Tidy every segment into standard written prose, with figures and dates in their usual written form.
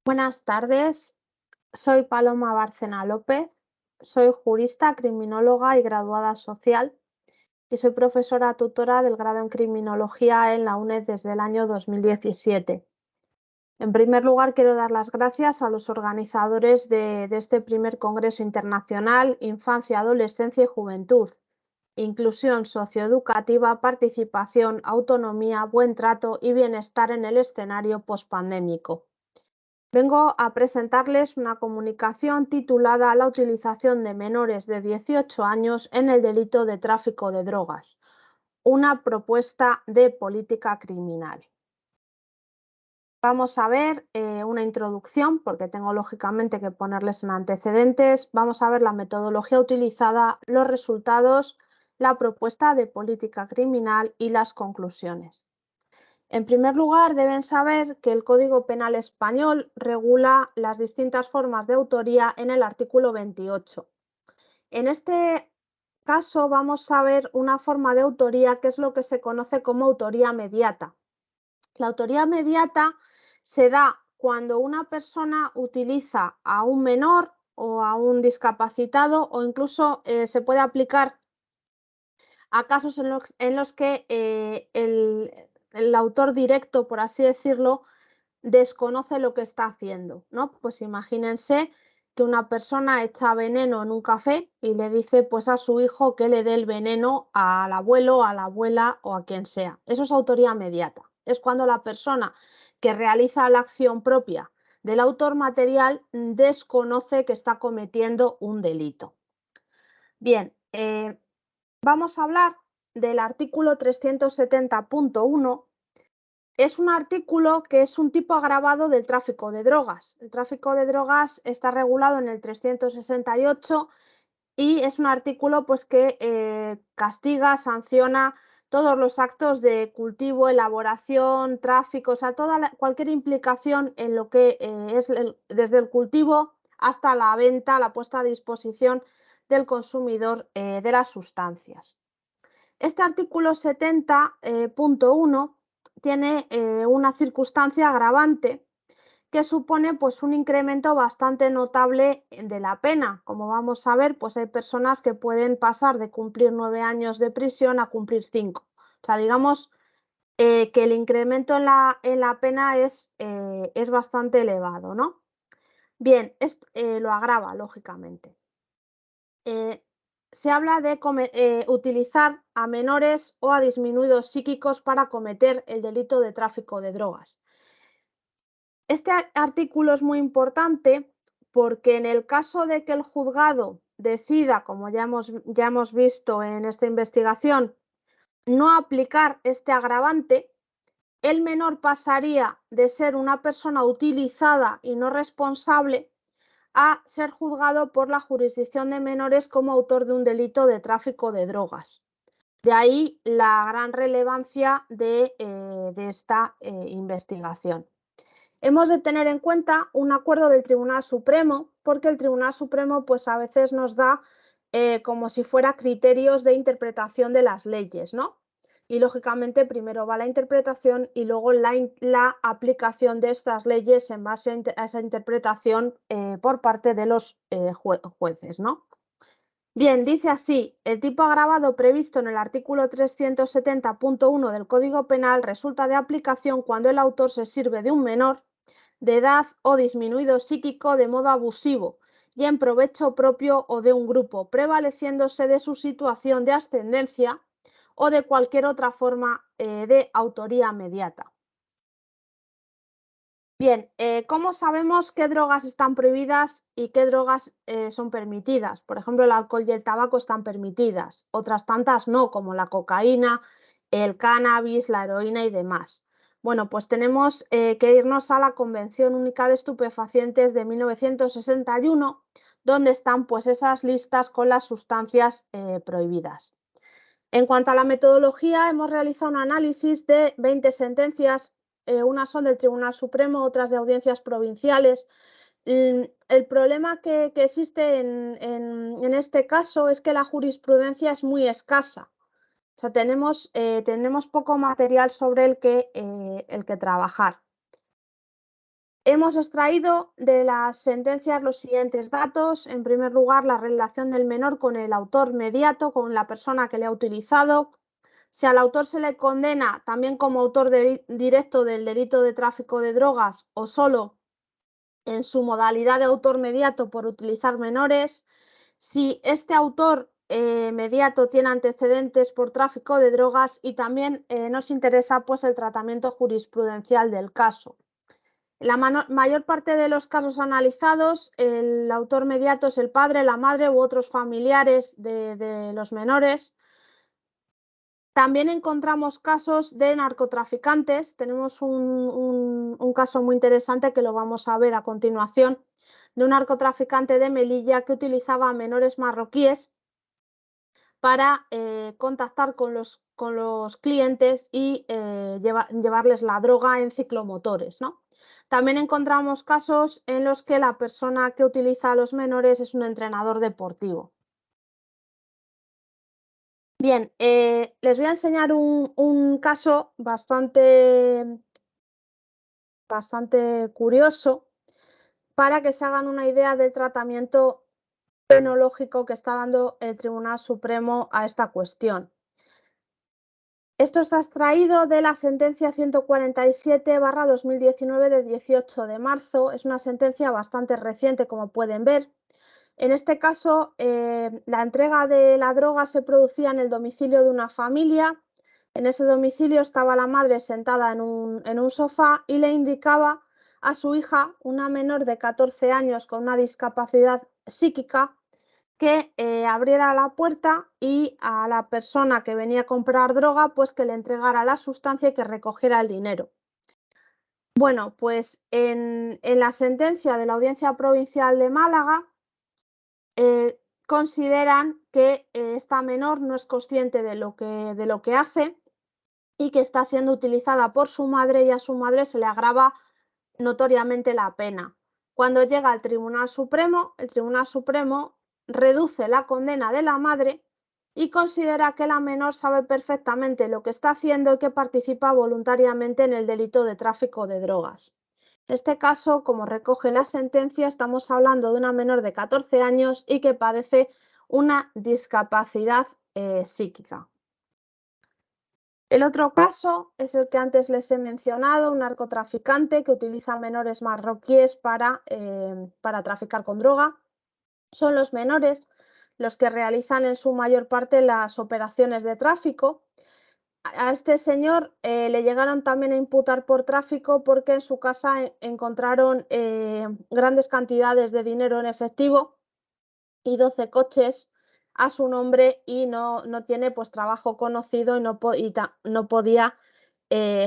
Buenas tardes, soy Paloma Bárcena López, soy jurista, criminóloga y graduada social y soy profesora tutora del grado en criminología en la UNED desde el año 2017. En primer lugar, quiero dar las gracias a los organizadores de este primer Congreso Internacional Infancia, Adolescencia y Juventud, Inclusión Socioeducativa, Participación, Autonomía, Buen Trato y Bienestar en el escenario pospandémico. Vengo a presentarles una comunicación titulada La utilización de menores de 18 años en el delito de tráfico de drogas, una propuesta de política criminal. Vamos a ver una introducción, porque tengo lógicamente que ponerles en antecedentes. Vamos a ver la metodología utilizada, los resultados, la propuesta de política criminal y las conclusiones. En primer lugar, deben saber que el Código Penal español regula las distintas formas de autoría en el artículo 28. En este caso vamos a ver una forma de autoría que es lo que se conoce como autoría mediata. La autoría mediata se da cuando una persona utiliza a un menor o a un discapacitado o incluso se puede aplicar a casos en los que el autor directo, por así decirlo, desconoce lo que está haciendo, ¿no? Pues imagínense que una persona echa veneno en un café y le dice pues a su hijo que le dé el veneno al abuelo, a la abuela o a quien sea. Eso es autoría mediata. Es cuando la persona que realiza la acción propia del autor material desconoce que está cometiendo un delito. Bien, vamos a hablar del artículo 370.1. Es un artículo que es un tipo agravado del tráfico de drogas. El tráfico de drogas está regulado en el 368 y es un artículo pues, que castiga, sanciona todos los actos de cultivo, elaboración, tráfico, o sea, cualquier implicación en lo que desde el cultivo hasta la venta, la puesta a disposición del consumidor de las sustancias. Este artículo 70.1 tiene una circunstancia agravante que supone pues, un incremento bastante notable de la pena. Como vamos a ver, pues hay personas que pueden pasar de cumplir 9 años de prisión a cumplir 5. O sea, digamos que el incremento en la pena es bastante elevado, ¿no? Bien, esto lo agrava, lógicamente. Se habla de utilizar a menores o a disminuidos psíquicos para cometer el delito de tráfico de drogas. Este artículo es muy importante porque en el caso de que el juzgado decida, como ya hemos visto en esta investigación, no aplicar este agravante, el menor pasaría de ser una persona utilizada y no responsable a ser juzgado por la jurisdicción de menores como autor de un delito de tráfico de drogas. De ahí la gran relevancia de esta investigación. Hemos de tener en cuenta un acuerdo del Tribunal Supremo, porque el Tribunal Supremo pues a veces nos da como si fuera criterios de interpretación de las leyes, ¿no? Y lógicamente primero va la interpretación y luego la aplicación de estas leyes en base a esa interpretación por parte de los jueces, ¿no? Bien, dice así, el tipo agravado previsto en el artículo 370.1 del Código Penal resulta de aplicación cuando el autor se sirve de un menor de edad o disminuido psíquico de modo abusivo y en provecho propio o de un grupo, prevaleciéndose de su situación de ascendencia o de cualquier otra forma de autoría mediata. Bien, ¿cómo sabemos qué drogas están prohibidas y qué drogas son permitidas? Por ejemplo, el alcohol y el tabaco están permitidas, otras tantas no, como la cocaína, el cannabis, la heroína y demás. Bueno, pues tenemos que irnos a la Convención Única de Estupefacientes de 1961, donde están pues esas listas con las sustancias prohibidas. En cuanto a la metodología, hemos realizado un análisis de 20 sentencias, unas son del Tribunal Supremo, otras de audiencias provinciales. El problema que existe en este caso es que la jurisprudencia es muy escasa. O sea, tenemos poco material sobre el que trabajar. Hemos extraído de las sentencias los siguientes datos. En primer lugar, la relación del menor con el autor mediato, con la persona que le ha utilizado. Si al autor se le condena también como autor directo del delito de tráfico de drogas o solo en su modalidad de autor mediato por utilizar menores. Si este autor mediato tiene antecedentes por tráfico de drogas y también nos interesa pues, el tratamiento jurisprudencial del caso. En la mayor parte de los casos analizados, el autor mediato es el padre, la madre u otros familiares de los menores. También encontramos casos de narcotraficantes. Tenemos un caso muy interesante que lo vamos a ver a continuación, de un narcotraficante de Melilla que utilizaba a menores marroquíes para contactar con los clientes y llevarles la droga en ciclomotores, ¿no? También encontramos casos en los que la persona que utiliza a los menores es un entrenador deportivo. Bien, les voy a enseñar un caso bastante curioso para que se hagan una idea del tratamiento penológico que está dando el Tribunal Supremo a esta cuestión. Esto está extraído de la sentencia 147/2019 del 18 de marzo. Es una sentencia bastante reciente, como pueden ver. En este caso, la entrega de la droga se producía en el domicilio de una familia. En ese domicilio estaba la madre sentada en un sofá y le indicaba a su hija, una menor de 14 años con una discapacidad psíquica, que abriera la puerta y a la persona que venía a comprar droga, pues que le entregara la sustancia y que recogiera el dinero. Bueno, pues en la sentencia de la Audiencia Provincial de Málaga, consideran que esta menor no es consciente de lo que hace y que está siendo utilizada por su madre y a su madre se le agrava notoriamente la pena. Cuando llega al Tribunal Supremo, el Tribunal Supremo reduce la condena de la madre y considera que la menor sabe perfectamente lo que está haciendo y que participa voluntariamente en el delito de tráfico de drogas. En este caso, como recoge la sentencia, estamos hablando de una menor de 14 años y que padece una discapacidad psíquica. El otro caso es el que antes les he mencionado, un narcotraficante que utiliza menores marroquíes para traficar con droga. Son los menores los que realizan en su mayor parte las operaciones de tráfico. A este señor le llegaron también a imputar por tráfico porque en su casa encontraron grandes cantidades de dinero en efectivo y 12 coches a su nombre y no tiene pues trabajo conocido y no podía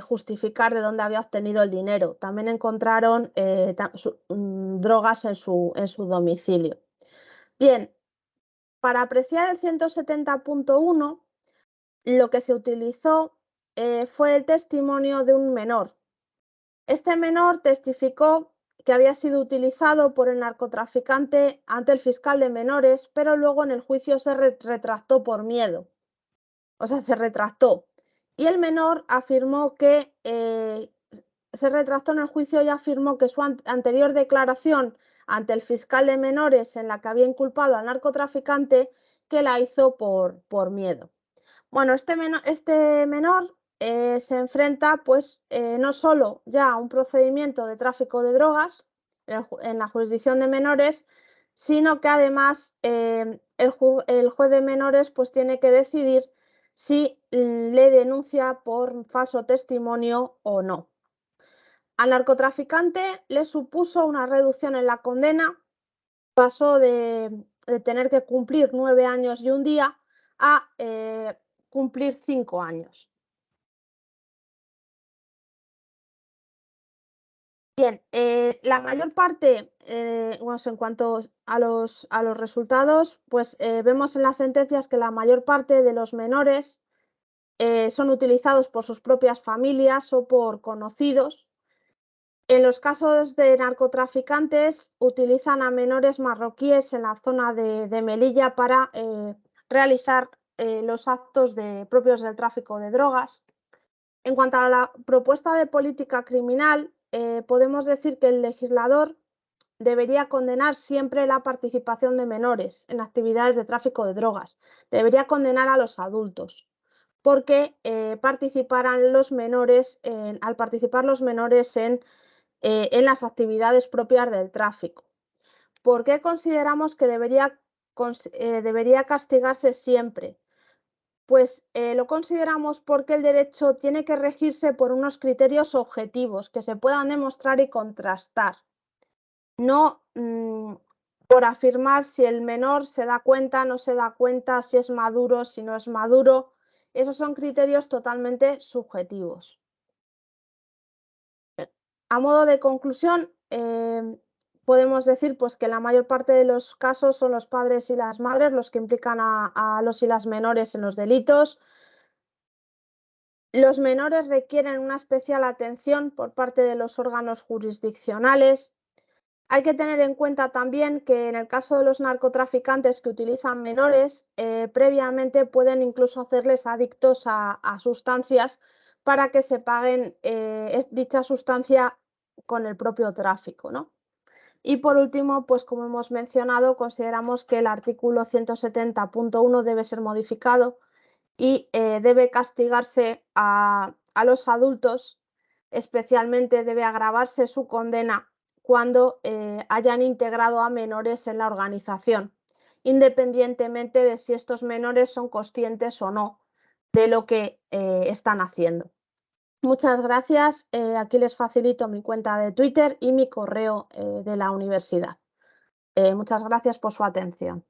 justificar de dónde había obtenido el dinero. También encontraron drogas en su domicilio. Bien, para apreciar el 170.1, lo que se utilizó fue el testimonio de un menor. Este menor testificó que había sido utilizado por el narcotraficante ante el fiscal de menores, pero luego en el juicio se retractó por miedo. O sea, se retractó. Y el menor afirmó que se retractó en el juicio y afirmó que su anterior declaración ante el fiscal de menores en la que había inculpado al narcotraficante, que la hizo por miedo. Bueno, este menor se enfrenta pues no solo ya a un procedimiento de tráfico de drogas en la jurisdicción de menores, sino que además el juez de menores pues tiene que decidir si le denuncia por falso testimonio o no. Al narcotraficante le supuso una reducción en la condena, pasó de tener que cumplir 9 años y un día a cumplir 5 años. Bien, la mayor parte, bueno, en cuanto a los resultados, pues vemos en las sentencias que la mayor parte de los menores son utilizados por sus propias familias o por conocidos. En los casos de narcotraficantes, utilizan a menores marroquíes en la zona de Melilla para realizar los actos propios del tráfico de drogas. En cuanto a la propuesta de política criminal, podemos decir que el legislador debería condenar siempre la participación de menores en actividades de tráfico de drogas. Debería condenar a los adultos, porque al participar los menores en las actividades propias del tráfico. ¿Por qué consideramos que debería castigarse siempre? Pues lo consideramos porque el derecho tiene que regirse por unos criterios objetivos que se puedan demostrar y contrastar. No por afirmar si el menor se da cuenta, no se da cuenta, si es maduro, si no es maduro. Esos son criterios totalmente subjetivos. A modo de conclusión, podemos decir pues, que la mayor parte de los casos son los padres y las madres los que implican a los y las menores en los delitos. Los menores requieren una especial atención por parte de los órganos jurisdiccionales. Hay que tener en cuenta también que en el caso de los narcotraficantes que utilizan menores, previamente pueden incluso hacerles adictos a sustancias para que se paguen dicha sustancia con el propio tráfico, ¿no? Y por último, pues como hemos mencionado, consideramos que el artículo 170.1 debe ser modificado y debe castigarse a los adultos, especialmente debe agravarse su condena cuando hayan integrado a menores en la organización, independientemente de si estos menores son conscientes o no de lo que están haciendo. Muchas gracias. Aquí les facilito mi cuenta de Twitter y mi correo de la universidad. Muchas gracias por su atención.